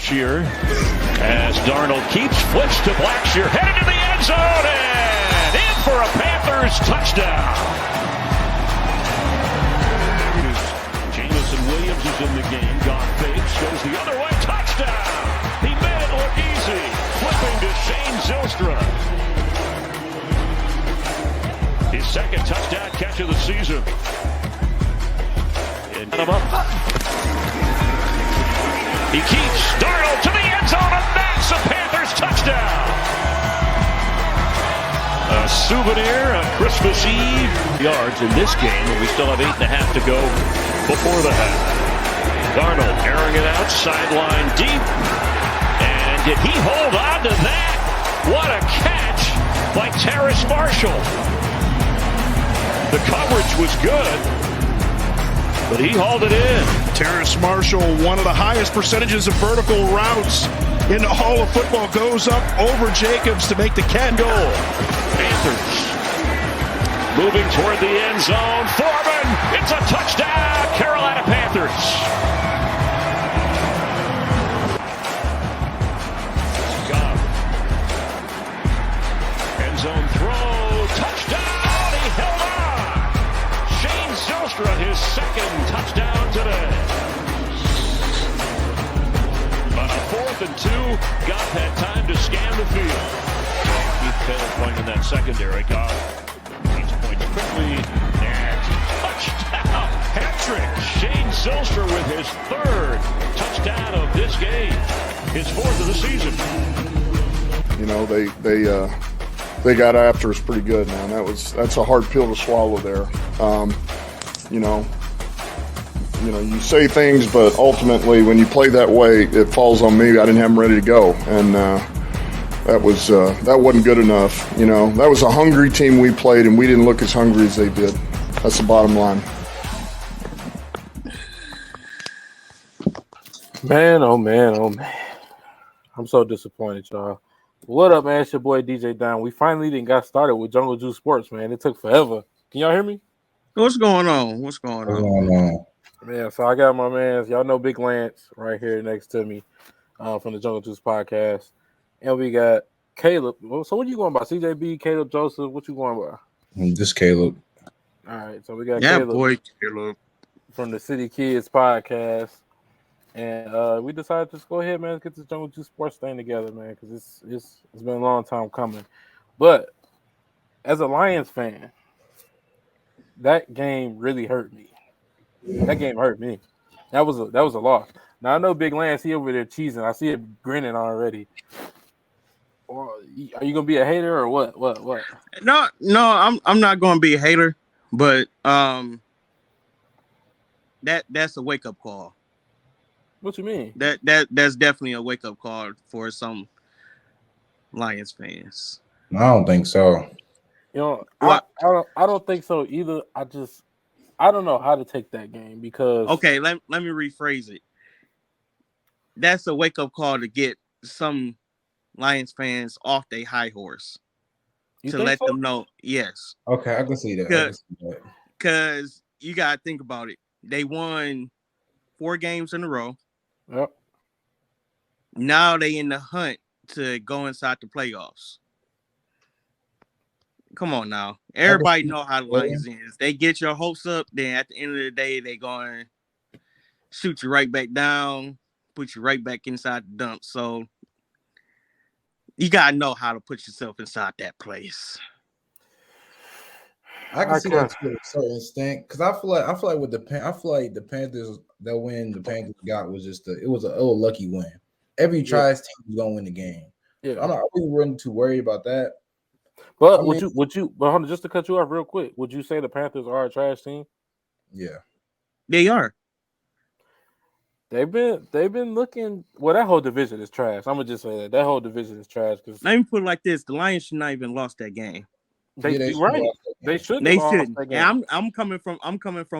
Blackshear as Darnold keeps, flips to Blackshear, headed to the end zone, and in for a Panthers touchdown. Jamison Williams is in the game. Goff fakes, goes the other way, touchdown. He made it look easy, flipping to Shane Zylstra. His second touchdown catch of the season. And him up. He keeps Darnold to the end zone, and that's a Panthers touchdown. A souvenir on Christmas Eve. Yards in this game, and we still have 8.5 to go before the half. Darnold airing it out, sideline deep. And did he hold on to that? What a catch by Terrace Marshall. The coverage was good, but he hauled it in. Terrace Marshall, one of the highest percentages of vertical routes in all of football, goes up over Jacobs to make the catch. Goal. Panthers moving toward the end zone. Foreman, it's a touchdown, Carolina Panthers. Goff. End zone throw, touchdown, he held on. Shane Zylstra, his second touchdown today. On a 4th and 2, Goff had time to scan the field. Keith Taylor playing in that secondary. Goff needs points quickly, and touchdown, hat-trick. Shane Zylstra with his 3rd touchdown of this game, his 4th of the season. You know, they got after us pretty good, man. That's a hard pill to swallow there. You say things, but ultimately, when you play that way, it falls on me. I didn't have them ready to go, and that wasn't good enough. You know, that was a hungry team we played, and we didn't look as hungry as they did. That's the bottom line. Man, oh man, oh man. I'm so disappointed, y'all. What up, man? It's your boy DJ Don. We finally didn't got started with Jungle Juice Sports, man. It took forever. Can y'all hear me? What's going on? What's going on? Yeah, so I got my man, y'all know Big Lance right here next to me from the Jungle Juice podcast. And we got Caleb. So what you going by? CJB, Caleb, Joseph? What you going by? Just Caleb. All right, so we got Caleb from the City Kids podcast. And we decided to just go ahead, man, let's get this Jungle Juice Sports thing together, man, because it's been a long time coming. But as a Lions fan, that game really hurt me. That game hurt me. That was a loss. Now I know Big Lance, he over there cheesing. I see it grinning already. Or are you gonna be a hater or what? What? No, I'm not gonna be a hater, but that's a wake up call. What you mean? That's definitely a wake up call for some Lions fans. I don't think so. You know, I don't think so either. I don't know how to take that game because okay, let me rephrase it. That's a wake up call to get some Lions fans off their high horse to let them know. Yes. Okay, I can see that. Because you gotta think about it. They won 4 games in a row. Yep. Now they in the hunt to go inside the playoffs. Come on now. Everybody know how the Lions is. They get your hopes up, then at the end of the day, they going to shoot you right back down, put you right back inside the dump. So you got to know how to put yourself inside that place. I can see that to a certain extent because I feel like with the Panthers, that win the Panthers got was just it was a lucky win. Every trash team was gonna win the game. Yeah, I'm not really too worried about that. But would you? But hold on, just to cut you off real quick, would you say the Panthers are a trash team? Yeah, they are. They've been looking. Well, that whole division is trash. I'm gonna just say that whole division is trash. Because let me put it like this: the Lions should not even lost that game. They should. They should. And I'm coming from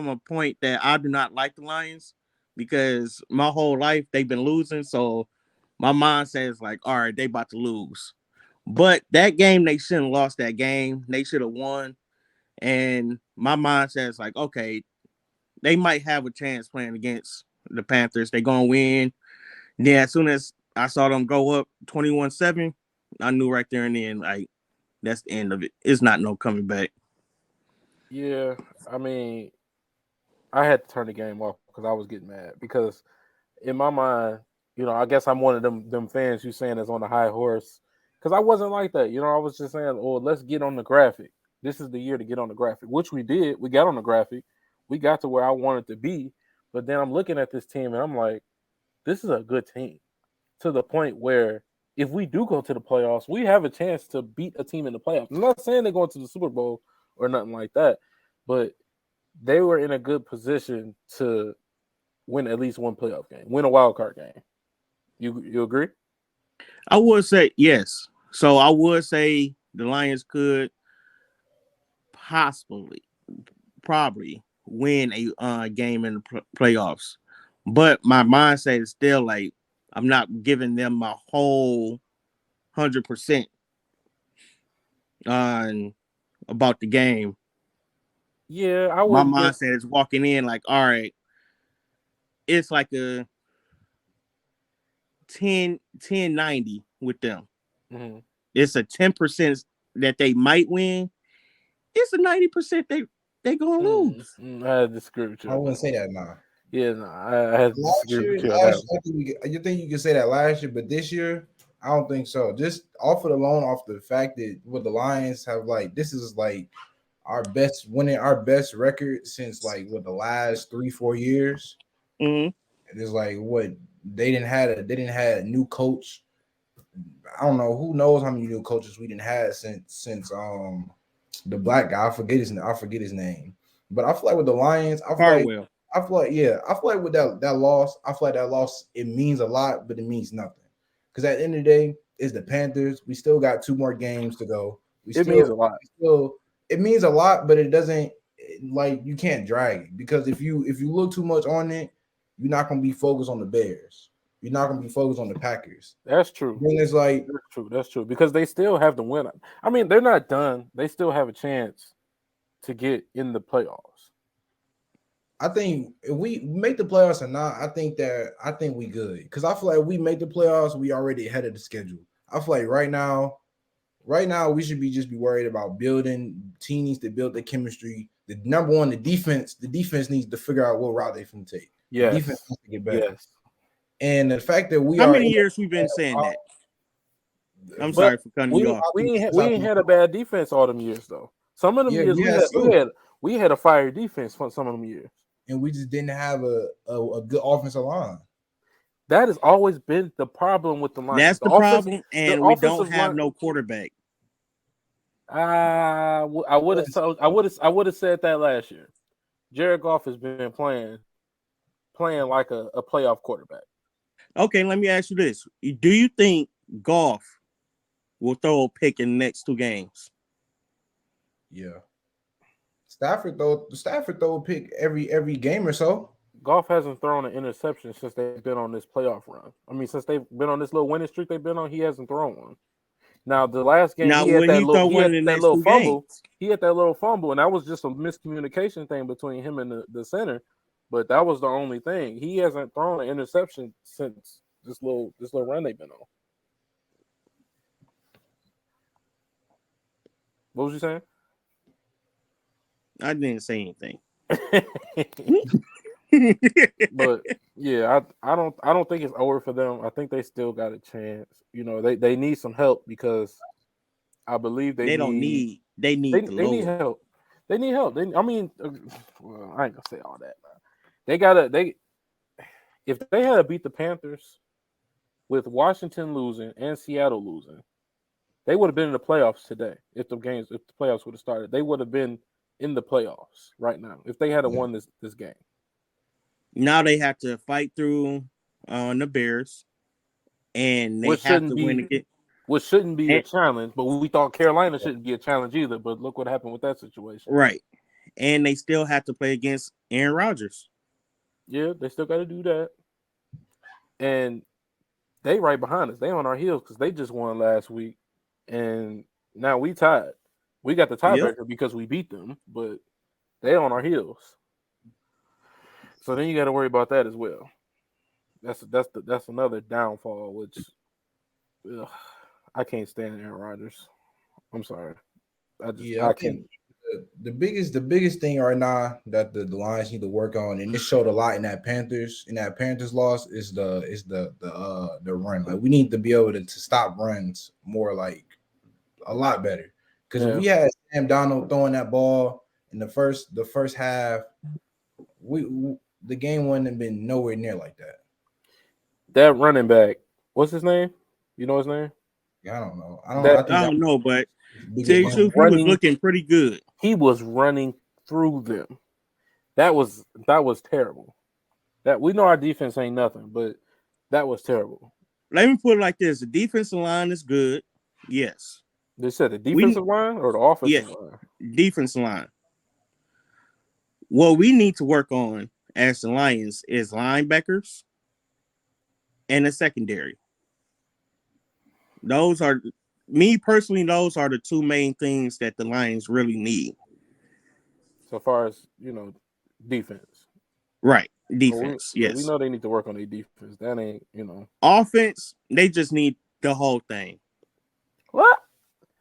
a point that I do not like the Lions because my whole life they've been losing. So my mind says like, all right, they about to lose. But that game, they shouldn't have lost that game. They should have won. And my mind says like, okay, they might have a chance playing against the Panthers. They're gonna win. Then as soon as I saw them go up 21-7. I knew right there and then, like, that's the end of it. It's not no coming back. Yeah, I mean, I had to turn the game off because I was getting mad. Because in my mind, I guess I'm one of them fans you saying is on the high horse. Because I wasn't like that. I was just saying, oh, let's get on the graphic. This is the year to get on the graphic, which we did. We got on the graphic. We got to where I wanted to be. But then I'm looking at this team and I'm like, this is a good team. To the point where if we do go to the playoffs, we have a chance to beat a team in the playoffs. I'm not saying they're going to the Super Bowl or nothing like that, but they were in a good position to win at least one playoff game, win a wild card game. You agree? I would say yes. So I would say the Lions could probably win a game in the playoffs. But my mindset is still like I'm not giving them my whole 100% on about the game. Yeah, I My would. mindset is walking in like, all right, it's like a 10-90 with them. Mm-hmm. It's a 10% that they might win. It's a 90% they gonna lose. I disagree with you. I wouldn't say that now. Yeah, no, I had to disagree with you on Last that. year, you think you could say that last year, but this year, I don't think so. Just off the fact that with the Lions have this is like our best record since the last 3-4 years. Mm-hmm. It is what they didn't have a new coach. I don't know who knows how many new coaches we didn't have since the black guy. I forget his name. But I feel like with the Lions, I feel like with that loss, it means a lot, but it means nothing. Because at the end of the day, it's the Panthers. We still got 2 more games to go. It means a lot. It means a lot, but it doesn't you can't drag it because if you look too much on it, you're not gonna be focused on the Bears. You're not gonna be focused on the Packers. That's true. Then it's that's true because they still have to win. I mean, they're not done. They still have a chance to get in the playoffs. I think if we make the playoffs or not, I think we good because I feel like if we make the playoffs, we already ahead of the schedule. I feel like right now we should be worried about building. Team needs to build the chemistry. The number one, the defense needs to figure out what route they can take. Yes. The defense needs to get better. Yes. And the fact that How many years we've been saying that? I'm sorry for cutting you off. We ain't had a bad defense all them years though. Some of them years we had a fire defense for some of them years. And we just didn't have a good offensive line. That has always been the problem with the line. That's the problem, and we don't have no quarterback. I would have said that last year. Jared Goff has been playing like a playoff quarterback. Okay, let me ask you this: do you think Goff will throw a pick in the next 2 games? Yeah. Stafford throw a pick every game or so. Goff hasn't thrown an interception since they've been on this playoff run. I mean, since they've been on this little winning streak they've been on, he hasn't thrown one. Now the last game, he had that little fumble. He had that little fumble, and that was just a miscommunication thing between him and the center. But that was the only thing. He hasn't thrown an interception since this little run they've been on. What was you saying? I didn't say anything. But yeah, I don't think it's over for them. I think they still got a chance. They need some help because I believe they need help. They need help. I mean, well, I ain't gonna say all that. Man. If they had to beat the Panthers with Washington losing and Seattle losing, they would have been in the playoffs today. If the playoffs would have started, they would have been in the playoffs right now if they had won this game. Now they have to fight through on the Bears, and they have to win again. Which shouldn't be a challenge, but we thought Carolina shouldn't be a challenge either. But look what happened with that situation. Right. And they still have to play against Aaron Rodgers. Yeah, they still got to do that. And they right behind us. They on our heels because they just won last week. And now we tied. We got the tiebreaker because we beat them, but they on our heels. So then you got to worry about that as well. That's another downfall. Which I can't stand Aaron Rodgers. I'm sorry. Yeah, I I can't. think the biggest thing right now that the Lions need to work on, and it showed a lot in that Panthers loss, is the run. Like we need to be able to stop runs more, like a lot better. Because if Yeah, we had Sam Donald throwing that ball in the first half, the game wouldn't have been nowhere near like that. that running back. What's his name? You know his name? Yeah, I don't know. I That think I that don't know, but was the tell biggest you the was game. truth, he was running. looking pretty good. He was running through them. That was terrible. That we know our defense ain't nothing, but that was terrible. Let me put it like this: the defensive line is good. Yes, They said the we defensive line or the yeah, offensive line. defensive line. What we need to work on as the Lions is linebackers and the secondary. Those are me personally. Those are the two main things that the Lions really need. So far as defense. Right, But defense. we Yes, know they need to work on their defense. That ain't. offense. They just need the whole thing. What?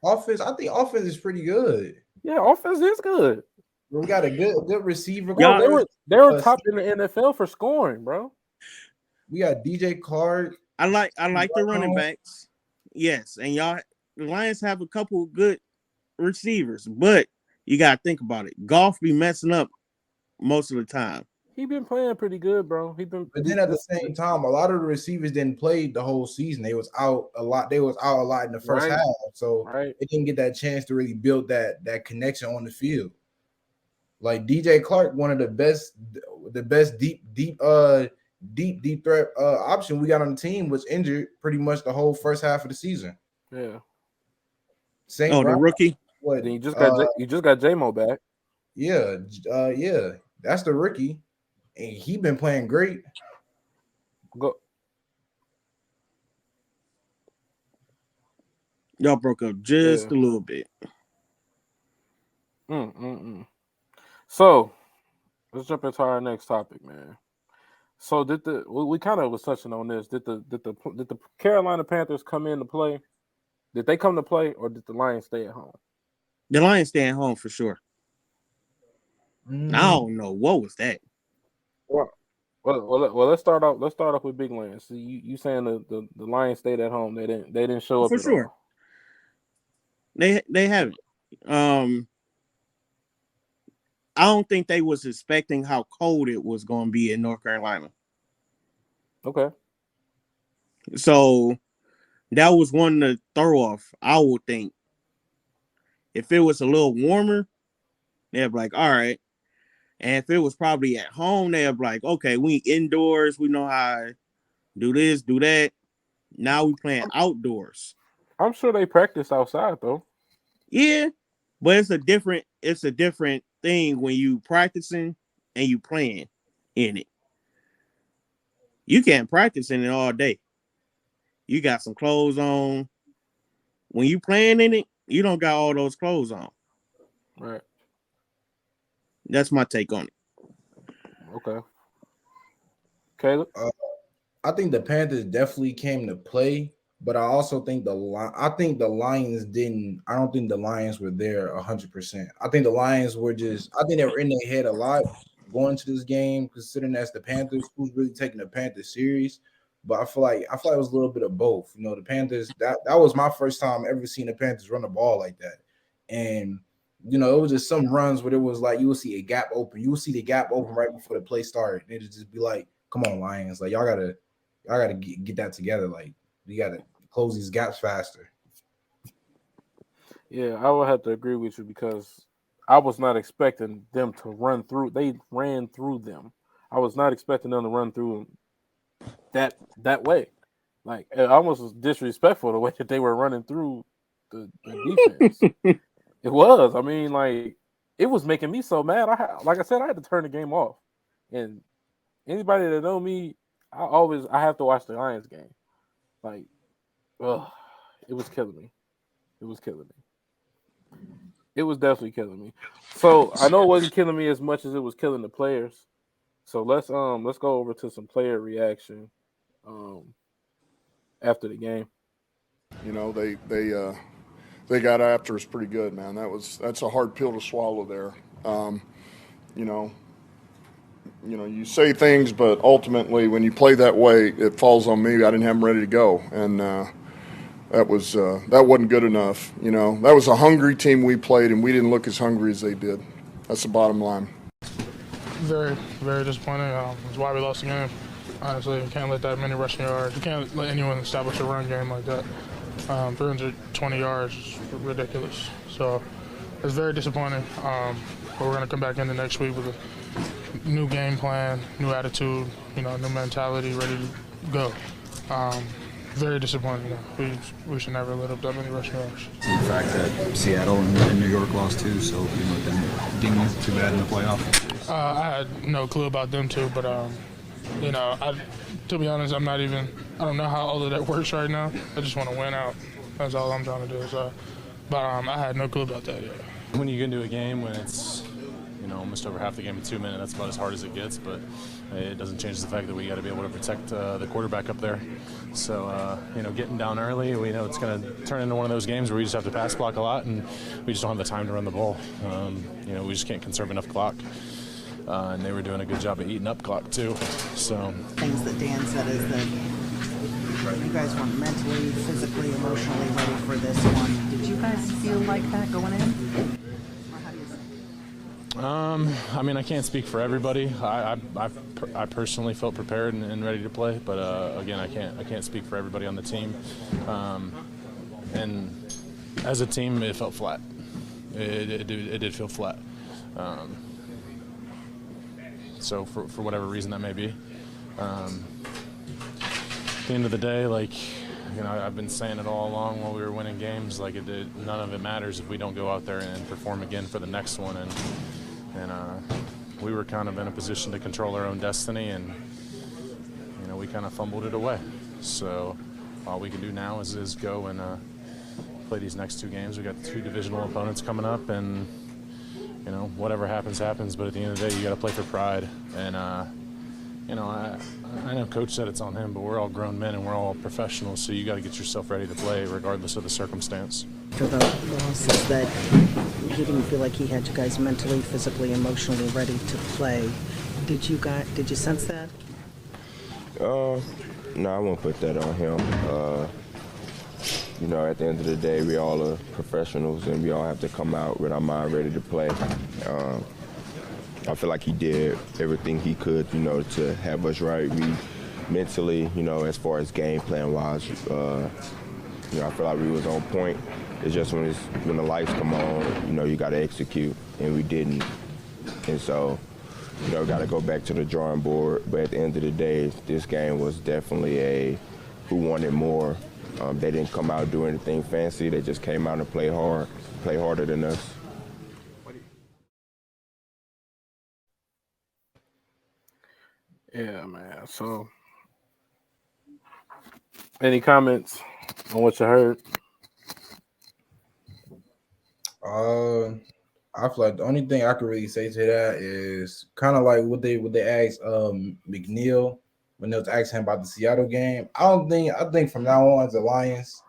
Offense, I think offense is pretty good. Yeah, offense is good. We got a good receiver Bro, Y'all, core. they were Uh, top in the NFL for scoring, bro. we got DJ Clark. I like the running backs. Yes, and y'all, the Lions have a couple good receivers, but you gotta think about it. Golf be messing up most of the time. He been playing pretty good, bro. He been. But then at the same time, a lot of the receivers didn't play the whole season. They was out a lot. They was out a lot in the first Right. half, so Right. they didn't get that chance to really build that connection on the field. Like DJ Clark, one of the best deep threat option we got on the team, was injured pretty much the whole first half of the season. Yeah. St. Oh, the Brown, rookie. what? Then you just got J-Mo back. Yeah, yeah, that's the rookie, and he been playing great. Go. Y'all broke up just Yeah. a little bit. So let's jump into our next topic, man. So we kind of was touching on this? Did the Carolina Panthers come in to play? Did they come to play, or did the Lions stay at home? The Lions staying home for sure. I Mm. don't know what was that. Well, let's start off. Let's start off with Big Lions. So you saying the Lions stayed at home? They didn't show up For at sure. all. They haven't. I don't think they was expecting how cold it was going to be in North Carolina. Okay. So that was one to throw off. I would think if it was a little warmer, they'd be like, all right. And if it was probably at home, they'd be like, okay, we indoors. We know how to do this, do that. Now we playing outdoors. I'm sure they practice outside though. Yeah, but it's a different thing when you practicing and you playing in it. You can't practice in it all day. You got some clothes on. When you playing in it, you don't got all those clothes on. Right. That's my take on it. Okay. Caleb? I think the Panthers definitely came to play, but I also think the Lions didn't. I don't think the Lions were there 100%. I think the Lions were just. I think they were in their head a lot going into this game, considering that's the Panthers. Who's really taking the Panthers serious? But I feel like it was a little bit of both. You know, the Panthers. That was my first time ever seeing the Panthers run the ball like that, and it was just some runs where it was like you will see a gap open. You will see the gap open right before the play started. And it'd just be like, "Come on, Lions! Like y'all gotta get that together. Like you gotta close these gaps faster." Yeah, I would have to agree with you because I was not expecting them to run through. They ran through them. I was not expecting them to run through that way. Like it almost was disrespectful the way that they were running through the defense. It was. I mean, like it was making me so mad. Like I said, I had to turn the game off. And anybody that know me, I have to watch the Lions game. Like, it was killing me. It was killing me. It was definitely killing me. So I know it wasn't killing me as much as it was killing the players. So let's go over to some player reaction. after the game. You know, they got after us pretty good, man. That's a hard pill to swallow there. You know, you say things, but ultimately, when you play that way, it falls on me. I didn't have them ready to go, and that wasn't good enough. You know, that was a hungry team we played, and we didn't look as hungry as they did. That's the bottom line. Very, very disappointing. That's why we lost the game. Honestly, you can't let that many rushing yards. You can't let anyone establish a run game like that. 320 yards is ridiculous. So it's very disappointing. But we're going to come back in the next week with a new game plan, new attitude, new mentality, ready to go. Very disappointing. We should never let up that many rushing yards. The fact that Seattle and New York lost too, so it didn't ding you too bad in the playoff. I had no clue about them too, but to be honest, I don't know how all of that works right now. I just want to win out. That's all I'm trying to do. So, but I had no clue about that yet. When you get into a game when it's almost over half the game in 2 minutes, that's about as hard as it gets, but it doesn't change the fact that we got to be able to protect the quarterback up there. So, getting down early, we know it's going to turn into one of those games where we just have to pass block a lot, and we just don't have the time to run the ball. We just can't conserve enough clock. And they were doing a good job of eating up clock, too. So things that Dan said is that you guys weren't mentally, physically, emotionally ready for this one. Did you guys feel like that going in? I can't speak for everybody. I personally felt prepared and ready to play, but again, I can't speak for everybody on the team. And as a team, it felt flat. It did feel flat. So for whatever reason that may be. At the end of the day, I've been saying it all along while we were winning games. None of it matters if we don't go out there and perform again for the next one. And we were kind of in a position to control our own destiny, and we kind of fumbled it away. So all we can do now is go and play these next two games. We got 2 divisional opponents coming up, and whatever happens, happens. But at the end of the day, you got to play for pride. And I know Coach said it's on him, but we're all grown men and we're all professionals, so you got to get yourself ready to play regardless of the circumstance. For the losses that he didn't feel like he had you guys mentally, physically, emotionally ready to play. Did you sense that? No, I won't put that on him. At the end of the day, we all are professionals and we all have to come out with our mind ready to play. I feel like he did everything he could, to have us right. We mentally, as far as game plan wise, I feel like we was on point. It's just when the lights come on, you got to execute, and we didn't. And so, got to go back to the drawing board. But at the end of the day, this game was definitely a who wanted more. They didn't come out and do anything fancy. They just came out and play harder than us. Yeah, man. So, any comments on what you heard? I feel like the only thing I could really say to that is kind of like what they asked McNeil when they was asking him about the Seattle game. I think from now on, as the Lions,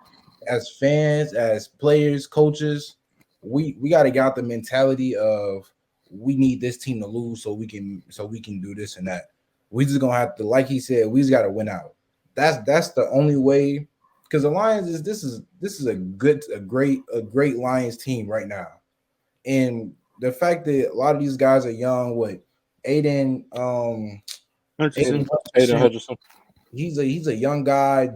as fans, as players, coaches, we got to get out the mentality of we need this team to lose so we can do this and that. We just gonna have to, like he said, we just got to win out. That's the only way, because the Lions this is a great Lions team right now, and the fact that a lot of these guys are young. Aiden Hutchinson. He's a young guy.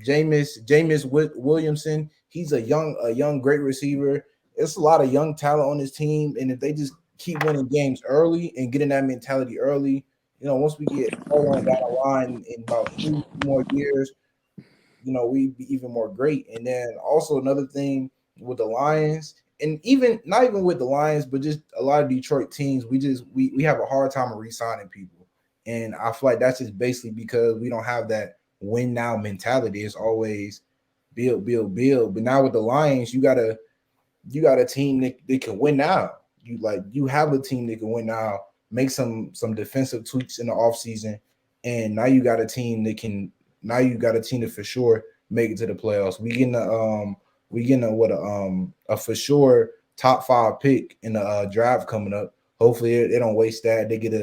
Jameis Williamson. He's a young great receiver. It's a lot of young talent on this team, and if they just keep winning games early and getting that mentality early, once we get all on down the line in about 2 more years, we'd be even more great. And then also another thing with the Lions, and not even with the Lions, but just a lot of Detroit teams, we have a hard time of re-signing people. And I feel like that's just basically because we don't have that win now mentality. It's always build. But now with the Lions, you got a team that can win now. You have a team that can win now. Make some defensive tweaks in the offseason and now you got a team that can. Now you got a team that for sure make it to the playoffs. We getting a for sure top 5 pick in the draft coming up. Hopefully they don't waste that. They get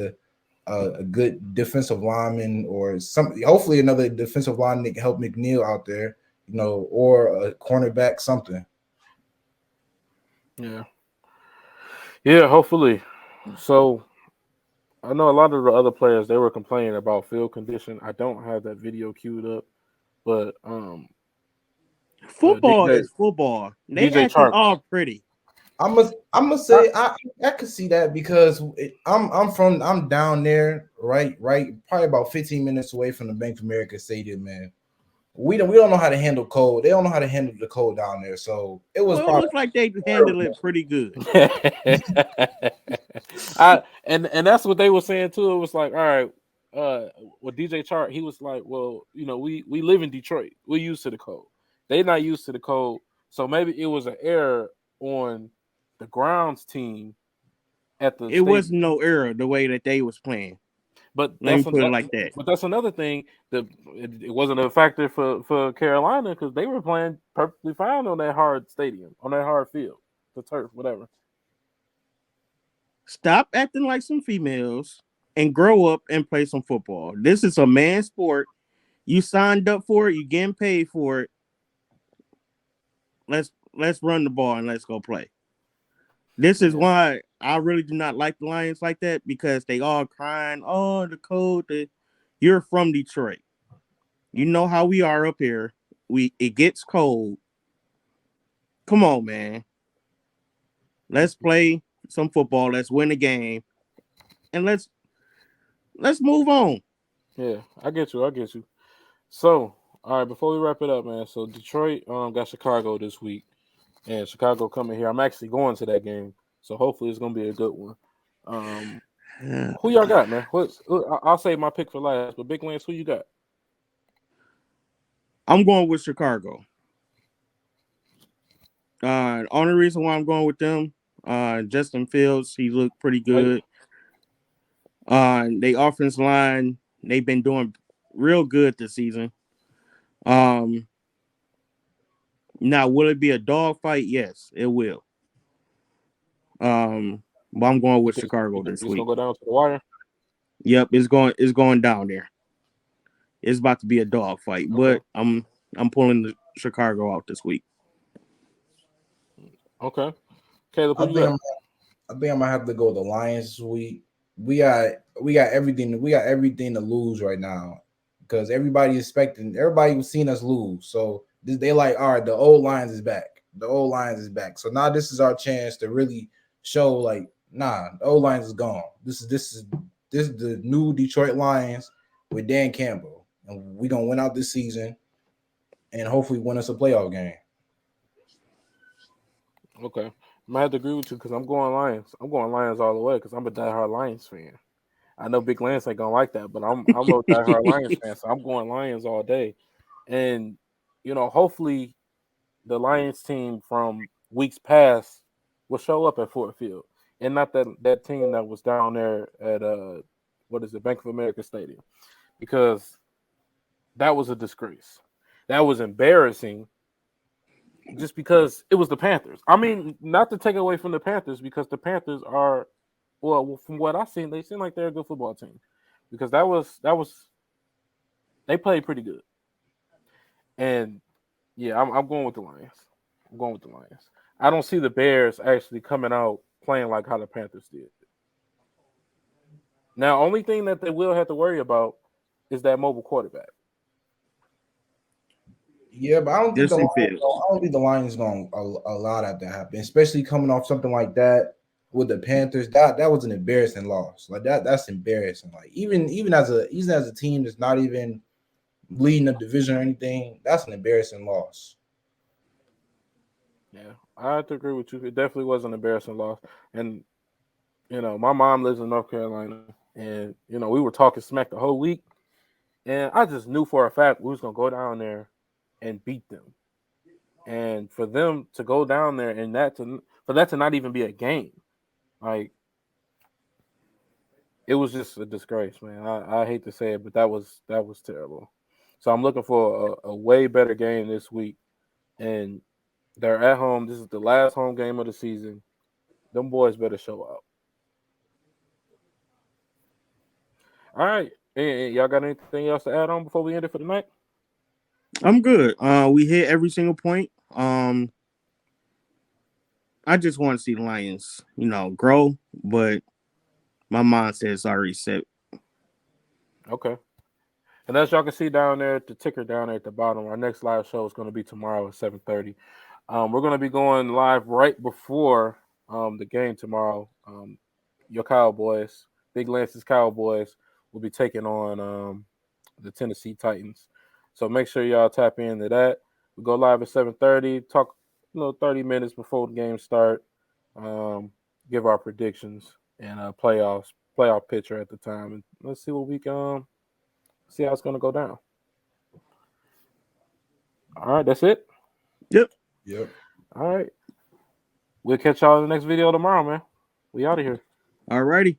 a good defensive lineman or some. Hopefully another defensive lineman that can help McNeil out there, or a cornerback, something. Yeah, hopefully. So I know a lot of the other players, they were complaining about field condition. I don't have that video queued up, but Football DJ is football. They DJ acting Chark. all pretty. I'm gonna say I could see that because I'm down there, right, probably about 15 minutes away from the Bank of America Stadium, man. We don't know how to handle cold. They don't know how to handle the cold down there. So it was Well, it probably looks like they handle it pretty good. And that's what they were saying too. It was like, all right, with DJ Chark, he was like, well, we live in Detroit. We're used to the cold. They're not used to the cold. So maybe it was an error on the grounds team at the It stadium. wasn't no error the way that they was playing. But let me put it like that. But that's another thing. It wasn't a factor for Carolina because they were playing perfectly fine on that hard stadium, on that hard field, the turf, whatever. Stop acting like some females and grow up and play some football. This is a man's sport. You signed up for it. You getting paid for it. Let's run the ball and let's go play. This is why I really do not like the Lions like that, because they all crying, oh, the cold. You're from Detroit. You know how we are up here. It gets cold. Come on, man. Let's play some football. Let's win a game. And let's move on. Yeah, I get you. So, all right, before we wrap it up, man. So Detroit got Chicago this week. And Chicago coming here. I'm actually going to that game. So hopefully it's gonna be a good one. Who y'all got, man? I'll save my pick for last, but Big Lance, who you got? I'm going with Chicago. Only reason why I'm going with them, Justin Fields, he looked pretty good. They offense line, they've been doing real good this season. Now, will it be a dogfight? Yes, it will. But I'm going with Chicago this week. It's gonna go down to the wire. Yep, it's going down there. It's about to be a dogfight, but I'm pulling the Chicago out this week. Okay. Caleb, I think I'm gonna have to go with the Lions this week. We got everything. We got everything to lose right now because everybody was seeing us lose. So they like, all right, the old Lions is back. The old Lions is back. So now this is our chance to really show, like, nah, the old Lions is gone. This is the new Detroit Lions with Dan Campbell, and we gonna win out this season, and hopefully win us a playoff game. Okay. I might have to agree with you because I'm going Lions. I'm going Lions all the way because I'm a diehard Lions fan. I know Big Lance ain't gonna like that, but I'm a diehard Lions fan, so I'm going Lions all day. And hopefully the Lions team from weeks past will show up at Ford Field, and not that team that was down there at Bank of America Stadium, because that was a disgrace. That was embarrassing. Just because it was the Panthers. I mean, not to take away from the Panthers, because the Panthers are, well, from what I've seen, they seem like they're a good football team. Because that was they played pretty good. And yeah, I'm going with the Lions. I'm going with the Lions. I don't see the Bears actually coming out playing like how the Panthers did. Now, only thing that they will have to worry about is that mobile quarterback. Yeah, but I don't think the Lions going to allow that to happen, especially coming off something like that with the Panthers. That was an embarrassing loss. Like that's embarrassing. Like even as a team that's not even leading a division or anything, that's an embarrassing loss. Yeah, I have to agree with you. It definitely was an embarrassing loss. And my mom lives in North Carolina, and we were talking smack the whole week, and I just knew for a fact we was gonna go down there and beat them. And for them to go down there and for that to not even be a game, like, it was just a disgrace, man. I hate to say it, but that was terrible. So I'm looking for a way better game this week, and they're at home. This is the last home game of the season. Them boys better show up. All right, and y'all got anything else to add on before we end it for the night? I'm good. We hit every single point. I just want to see the Lions, grow, but my mindset is already set. Okay. And as y'all can see down there, the ticker down there at the bottom, our next live show is going to be tomorrow at 7:30. We're going to be going live right before the game tomorrow. Your Cowboys, Big Lance's Cowboys, will be taking on the Tennessee Titans. So make sure y'all tap into that. We go live at 7:30. Talk 30 minutes before the game start. Give our predictions and playoff picture at the time, and let's see what we can see how it's going to go down. All right, that's it. Yep. All right. We'll catch y'all in the next video tomorrow, man. We out of here. All righty.